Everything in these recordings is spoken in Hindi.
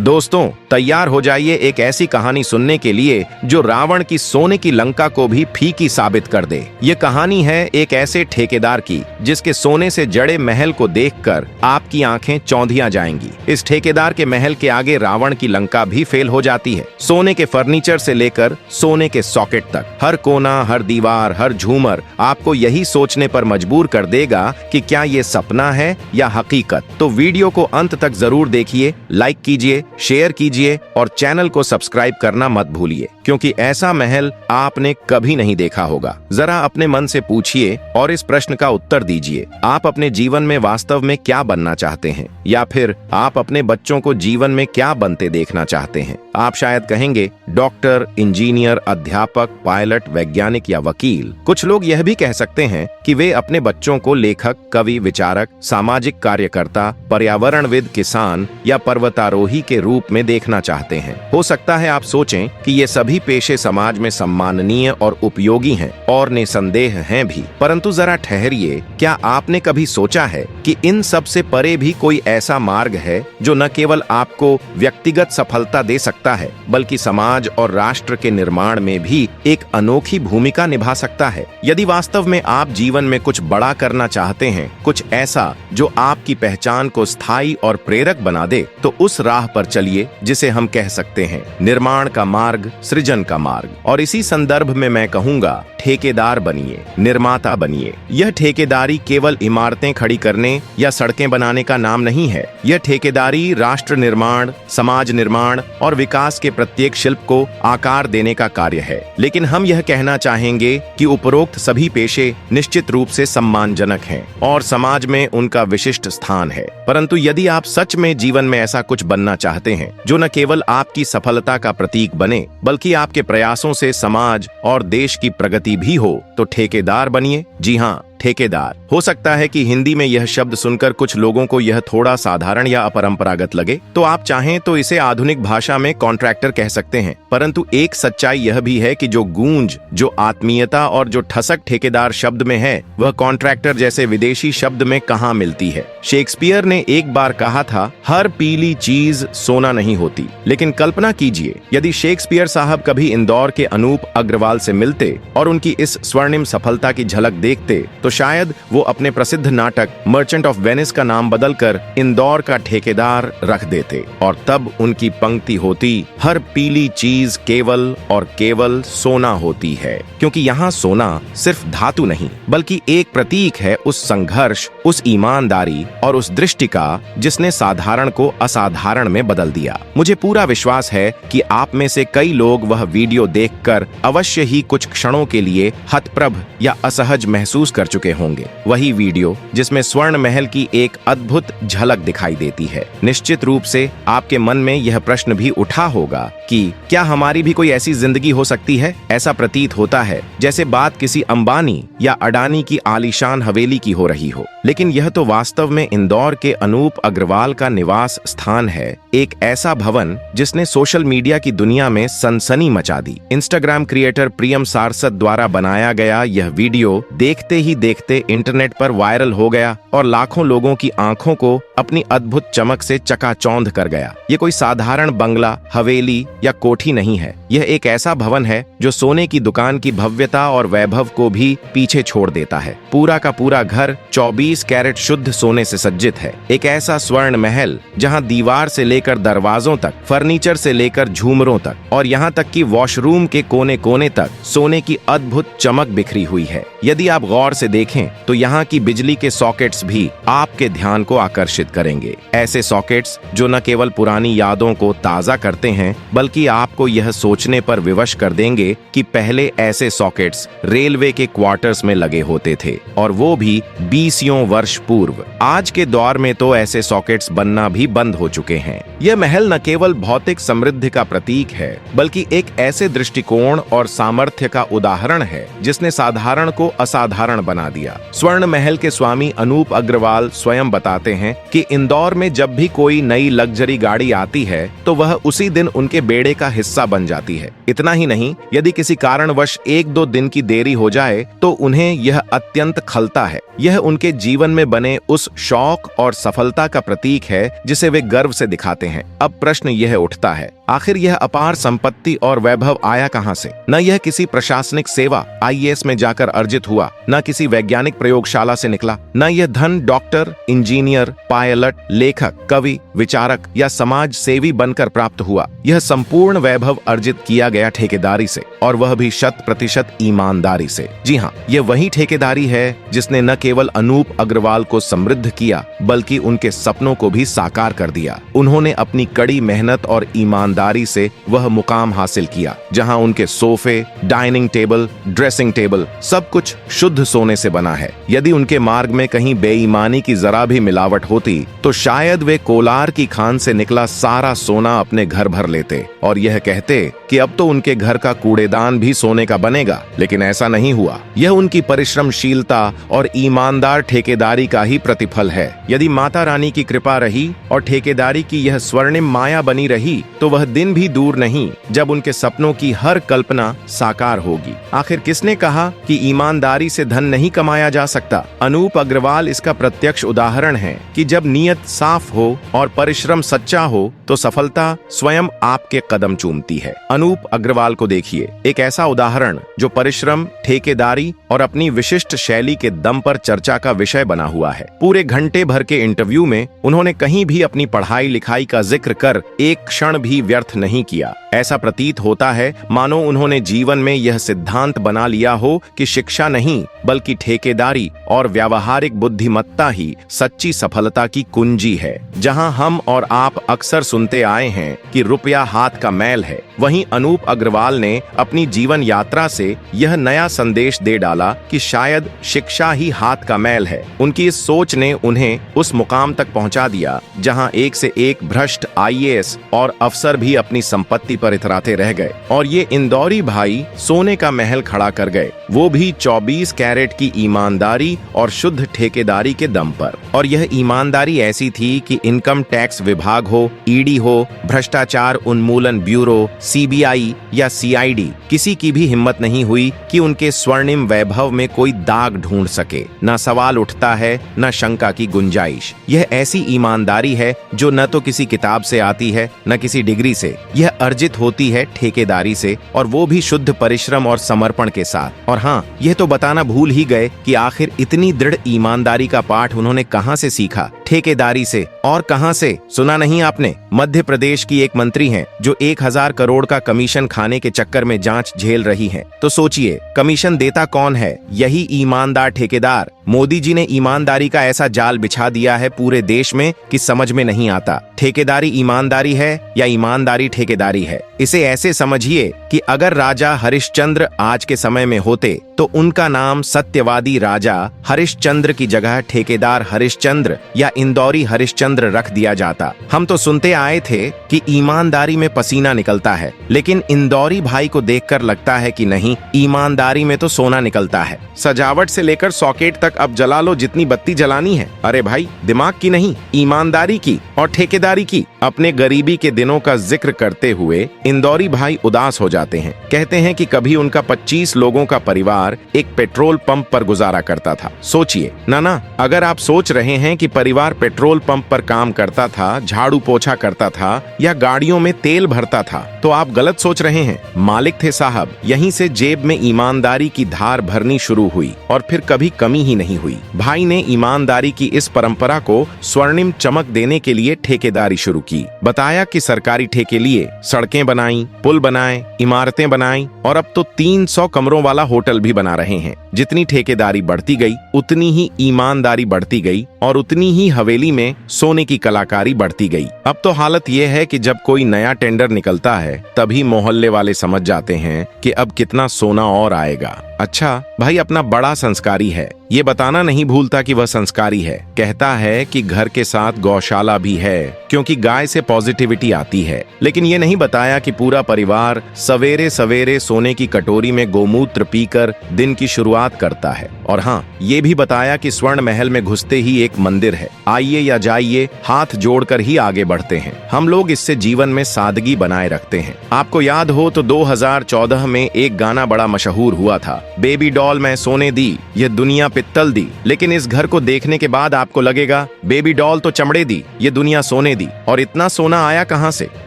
दोस्तों, तैयार हो जाइए एक ऐसी कहानी सुनने के लिए जो रावण की सोने की लंका को भी फीकी साबित कर दे। ये कहानी है एक ऐसे ठेकेदार की जिसके सोने से जड़े महल को देखकर आपकी आंखें चौंधिया जाएंगी। इस ठेकेदार के महल के आगे रावण की लंका भी फेल हो जाती है। सोने के फर्नीचर से लेकर सोने के सॉकेट तक हर कोना, हर दीवार, हर झूमर आपको यही सोचने पर मजबूर कर देगा कि क्या ये सपना है या हकीकत। तो वीडियो को अंत तक जरूर देखिए, लाइक कीजिए, शेयर कीजिए और चैनल को सब्सक्राइब करना मत भूलिए, क्योंकि ऐसा महल आपने कभी नहीं देखा होगा। जरा अपने मन से पूछिए और इस प्रश्न का उत्तर दीजिए, आप अपने जीवन में वास्तव में क्या बनना चाहते हैं, या फिर आप अपने बच्चों को जीवन में क्या बनते देखना चाहते हैं। आप शायद कहेंगे डॉक्टर, इंजीनियर, अध्यापक, पायलट, वैज्ञानिक या वकील। कुछ लोग यह भी कह सकते हैं कि वे अपने बच्चों को लेखक, कवि, विचारक, सामाजिक कार्यकर्ता, पर्यावरणविद, किसान या पर्वतारोही के रूप में देखना चाहते हैं। हो सकता है आप सोचें कि ये सभी पेशे समाज में सम्माननीय और उपयोगी हैं, और निसंदेह हैं भी, परंतु जरा ठहरिए, क्या आपने कभी सोचा है कि इन सब से परे भी कोई ऐसा मार्ग है जो न केवल आपको व्यक्तिगत सफलता दे सकता है, बल्कि समाज और राष्ट्र के निर्माण में भी एक अनोखी भूमिका निभा सकता है। यदि वास्तव में आप जीवन में कुछ बड़ा करना चाहते हैं, कुछ ऐसा जो आपकी पहचान को स्थायी और प्रेरक बना दे, तो उस राह पर चलिए जिसे हम कह सकते हैं निर्माण का मार्ग, सृजन का मार्ग। और इसी संदर्भ में मैं कहूंगा, ठेकेदार बनिए, निर्माता बनिए। यह ठेकेदारी केवल इमारतें खड़ी करने या सड़कें बनाने का नाम नहीं है। यह ठेकेदारी राष्ट्र निर्माण, समाज निर्माण और विकास के प्रत्येक शिल्प को आकार देने का कार्य है। लेकिन हम यह कहना चाहेंगे कि उपरोक्त सभी पेशे निश्चित रूप से सम्मानजनक हैं और समाज में उनका विशिष्ट स्थान है, परंतु यदि आप सच में जीवन में ऐसा कुछ बनना चाहते हैं जो न केवल आपकी सफलता का प्रतीक बने, बल्कि आपके प्रयासों से समाज और देश की प्रगति भी हो, तो ठेकेदार बनिए। जी हाँ, ठेकेदार। हो सकता है कि हिंदी में यह शब्द सुनकर कुछ लोगों को यह थोड़ा साधारण या अपरंपरागत लगे, तो आप चाहें तो इसे आधुनिक भाषा में कॉन्ट्रैक्टर कह सकते हैं। परंतु एक सच्चाई यह भी है कि जो गूंज, जो आत्मीयता और जो ठसक ठेकेदार शब्द में है, वह कॉन्ट्रैक्टर जैसे विदेशी शब्द में कहाँ मिलती है। शेक्सपियर ने एक बार कहा था, हर पीली चीज सोना नहीं होती। लेकिन कल्पना कीजिए, यदि शेक्सपियर साहब कभी इंदौर के अनूप अग्रवाल से मिलते और उनकी इस स्वर्णिम सफलता की झलक देखते, तो शायद वो अपने प्रसिद्ध नाटक मर्चेंट ऑफ वेनिस का नाम बदलकर इंदौर का ठेकेदार रख देते, और तब उनकी पंक्ति होती, हर पीली चीज केवल और केवल सोना होती है। क्योंकि यहाँ सोना सिर्फ धातु नहीं, बल्कि एक प्रतीक है उस संघर्ष, उस ईमानदारी और उस दृष्टि का जिसने साधारण को असाधारण में बदल दिया। मुझे पूरा विश्वास है कि आप में से कई लोग वह वीडियो देखकर अवश्य ही कुछ क्षणों के लिए हतप्रभ या असहज महसूस कर चुके होंगे। वही वीडियो जिसमें स्वर्ण महल की एक अद्भुत झलक दिखाई देती है। निश्चित रूप से आपके मन में यह प्रश्न भी उठा होगा कि क्या हमारी भी कोई ऐसी जिंदगी हो सकती है। ऐसा प्रतीत होता है जैसे बात किसी अंबानी या अडानी की आलीशान हवेली की हो रही हो, लेकिन यह तो वास्तव में इंदौर के अनूप अग्रवाल का निवास स्थान है। एक ऐसा भवन जिसने सोशल मीडिया की दुनिया में सनसनी मचा दी। इंस्टाग्राम क्रिएटर प्रियम सारस्वत द्वारा बनाया गया यह वीडियो देखते ही देखते इंटरनेट पर वायरल हो गया और लाखों लोगों की आंखों को अपनी अद्भुत चमक से चकाचौंध कर गया। ये कोई साधारण बंगला, हवेली या कोठी नहीं है। यह एक ऐसा भवन है जो सोने की दुकान की भव्यता और वैभव को भी पीछे छोड़ देता है। पूरा का पूरा घर 24 कैरेट शुद्ध सोने से सज्जित है। एक ऐसा स्वर्ण महल जहां दीवार से लेकर दरवाजों तक, फर्नीचर से लेकर झूमरों तक और यहाँ तक कि वॉशरूम के कोने कोने तक सोने की अद्भुत चमक बिखरी हुई है। यदि आप गौर से देखें तो यहाँ की बिजली के सॉकेट्स भी आपके ध्यान को आकर्षित करेंगे। ऐसे सॉकेट्स जो न केवल पुरानी यादों को ताजा करते हैं, बल्कि आपको यह सोचने पर विवश कर देंगे कि पहले ऐसे सॉकेट्स रेलवे के क्वार्टर्स में लगे होते थे, और वो भी 20 वर्ष पूर्व। आज के दौर में तो ऐसे सॉकेट्स बनना भी बंद हो चुके हैं। यह महल न केवल भौतिक समृद्धि का प्रतीक है, बल्कि एक ऐसे दृष्टिकोण और सामर्थ्य का उदाहरण है जिसने साधारण को असाधारण बना दिया। स्वर्ण महल के स्वामी अनूप अग्रवाल स्वयं बताते हैं कि इंदौर में जब भी कोई नई लग्जरी गाड़ी आती है तो वह उसी दिन उनके बेड़े बेड़े का हिस्सा बन जाती है। इतना ही नहीं, यदि किसी कारणवश 1-2 दिन की देरी हो जाए तो उन्हें यह अत्यंत खलता है। यह उनके जीवन में बने उस शौक और सफलता का प्रतीक है जिसे वे गर्व से दिखाते हैं। अब प्रश्न यह उठता है, आखिर यह अपार संपत्ति और वैभव आया कहां से? न यह किसी प्रशासनिक सेवा IAS में जाकर अर्जित हुआ, न किसी वैज्ञानिक प्रयोगशाला से निकला, न यह धन डॉक्टर, इंजीनियर, पायलट, लेखक, कवि, विचारक या समाज सेवी बनकर प्राप्त हुआ। यह संपूर्ण वैभव अर्जित किया गया ठेकेदारी से, और वह भी 100% ईमानदारी से। जी हाँ, यह वही ठेकेदारी है जिसने न केवल अनूप अग्रवाल को समृद्ध किया, बल्कि उनके सपनों को भी साकार कर दिया। उन्होंने अपनी कड़ी मेहनत और ईमानदारी से वह मुकाम हासिल किया जहां उनके सोफे, डाइनिंग टेबल, ड्रेसिंग टेबल सब कुछ शुद्ध सोने से बना है। यदि उनके मार्ग में कहीं बेईमानी की जरा भी मिलावट होती तो शायद वे कोलार की खान से निकला सारा सोना अपने घर भर लेते और यह कहते कि अब तो उनके घर का कूड़ेदान भी सोने का बनेगा। लेकिन ऐसा नहीं हुआ। यह उनकी परिश्रमशीलता और ईमानदार ठेकेदारी का ही प्रतिफल है। यदि माता रानी की कृपा रही और ठेकेदारी की यह स्वर्णिम माया बनी रही तो वह दिन भी दूर नहीं जब उनके सपनों की हर कल्पना साकार होगी। आखिर किसने कहा कि ईमानदारी से धन नहीं कमाया जा सकता? अनूप अग्रवाल इसका प्रत्यक्ष उदाहरण है कि जब नीयत साफ हो और परिश्रम सच्चा हो तो सफलता स्वयं आपके कदम चूमती है। अनूप अग्रवाल को देखिए, एक ऐसा उदाहरण जो परिश्रम, ठेकेदारी और अपनी विशिष्ट शैली के दम पर चर्चा का विषय बना हुआ है। पूरे घंटे भर के इंटरव्यू में उन्होंने कहीं भी अपनी पढ़ाई लिखाई का जिक्र कर एक क्षण भी व्यर्थ नहीं किया। ऐसा प्रतीत होता है मानो उन्होंने जीवन में यह सिद्धांत बना लिया हो कि शिक्षा नहीं बल्कि ठेकेदारी और व्यावहारिक बुद्धिमत्ता ही सच्ची सफलता की कुंजी है। जहां हम और आप अक्सर सुनते आए हैं कि रुपया हाथ का मैल है, वहीं अनूप अग्रवाल ने अपनी जीवन यात्रा से यह नया संदेश दे डाला कि शायद शिक्षा ही हाथ का मैल है। उनकी इस सोच ने उन्हें उस मुकाम तक पहुंचा दिया जहां एक से एक भ्रष्ट IAS और अफसर भी अपनी संपत्ति पर इतराते रह गए और ये इंदौरी भाई सोने का महल खड़ा कर गए, वो भी 24 कैरेट की ईमानदारी और शुद्ध ठेकेदारी के दम पर। और यह ईमानदारी ऐसी थी कि इनकम टैक्स विभाग हो, ED हो, भ्रष्टाचार उन्मूलन ब्यूरो, CBI या CID, किसी की भी हिम्मत नहीं हुई कि उनके स्वर्णिम वैभव में कोई दाग ढूंढ सके। न सवाल उठता है, न शंका की गुंजाइश। यह ऐसी ईमानदारी है जो न तो किसी किताब से आती है, न किसी डिग्री से। यह अर्जित होती है ठेकेदारी से, और वो भी शुद्ध परिश्रम और समर्पण के साथ। और हाँ, यह तो बताना भूल ही गए कि आखिर इतनी दृढ़ ईमानदारी का पाठ उन्होंने कहां से सीखा? ठेकेदारी से। और कहां से? सुना नहीं आपने? मध्य प्रदेश की एक मंत्री हैं जो 1000 करोड़ का कमीशन खाने के चक्कर में जांच झेल रही हैं। तो सोचिए, कमीशन देता कौन है? यही ईमानदार ठेकेदार। मोदी जी ने ईमानदारी का ऐसा जाल बिछा दिया है पूरे देश में कि समझ में नहीं आता ठेकेदारी ईमानदारी है या ईमानदारी ठेकेदारी है। इसे ऐसे समझिए कि अगर राजा हरिश्चंद्र आज के समय में होते तो उनका नाम सत्यवादी राजा हरिश्चंद्र की जगह ठेकेदार हरिश्चंद्र या इंदौरी हरिश्चंद्र रख दिया जाता। हम तो सुनते आए थे कि ईमानदारी में पसीना निकलता है, लेकिन इंदौरी भाई को देखकर लगता है कि नहीं, ईमानदारी में तो सोना निकलता है। सजावट से लेकर सॉकेट तक अब जला लो जितनी बत्ती जलानी है। अरे भाई, दिमाग की नहीं, ईमानदारी की और ठेकेदारी की। अपने गरीबी के दिनों का जिक्र करते हुए इंदौरी भाई उदास हो जाते हैं। कहते हैं कि कभी उनका 25 लोगों का परिवार एक पेट्रोल पंप पर गुजारा करता था। सोचिए ना, अगर आप सोच रहे हैं कि परिवार पेट्रोल पंप पर काम करता था, झाड़ू पोछा करता था या गाड़ियों में तेल भरता था, तो आप गलत सोच रहे हैं। मालिक थे साहब। यहीं से जेब में ईमानदारी की धार भरनी शुरू हुई और फिर कभी कमी ही नहीं हुई। भाई ने ईमानदारी की इस परंपरा को स्वर्णिम चमक देने के लिए ठेकेदारी शुरू की। बताया कि सरकारी ठेके लिए सड़कें बनाई, पुल बनाए, इमारतें बनाई और अब तो 300 कमरों वाला होटल भी बना रहे हैं। जितनी ठेकेदारी बढ़ती गई उतनी ही ईमानदारी बढ़ती गई और उतनी ही हवेली में सोने की कलाकारी बढ़ती गई। अब तो हालत यह है कि जब कोई नया टेंडर निकलता है तभी मोहल्ले वाले समझ जाते हैं कि अब कितना सोना और आएगा। अच्छा, भाई अपना बड़ा संस्कारी है, ये बताना नहीं भूलता कि वह संस्कारी है। कहता है कि घर के साथ गौशाला भी है क्योंकि गाय से पॉजिटिविटी आती है, लेकिन ये नहीं बताया कि पूरा परिवार सवेरे सवेरे सोने की कटोरी में गोमूत्र पीकर दिन की शुरुआत करता है। और हाँ, ये भी बताया कि स्वर्ण महल में घुसते ही एक मंदिर है, आइए या जाइए हाथ जोड़कर ही आगे बढ़ते हैं। हम लोग इससे जीवन में सादगी बनाए रखते हैं। आपको याद हो तो 2014 में एक गाना बड़ा मशहूर हुआ था, बेबी डॉल मैं सोने दी, ये दुनिया पित्तल दी। लेकिन इस घर को देखने के बाद आपको लगेगा बेबी डॉल तो चमड़े दी, ये दुनिया सोने दी। और इतना सोना आया कहां से?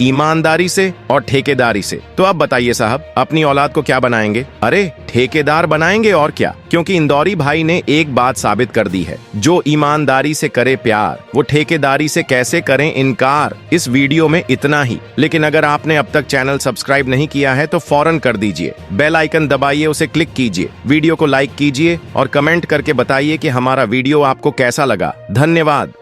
ईमानदारी से और ठेकेदारी से। तो अब बताइए साहब, अपनी औलाद को क्या बनाएंगे? अरे ठेकेदार बनाएंगे और क्या, क्योंकि इंदौरी भाई ने एक बात साबित कर दी है, जो ईमानदारी से करे प्यार वो ठेकेदारी से कैसे करें इनकार। इस वीडियो में इतना ही, लेकिन अगर आपने अब तक चैनल सब्सक्राइब नहीं किया है तो फौरन कर दीजिए, बेल आइकन दबाइए, उसे क्लिक कीजिए, वीडियो को लाइक कीजिए और कमेंट करके बताइए कि हमारा वीडियो आपको कैसा लगा। धन्यवाद।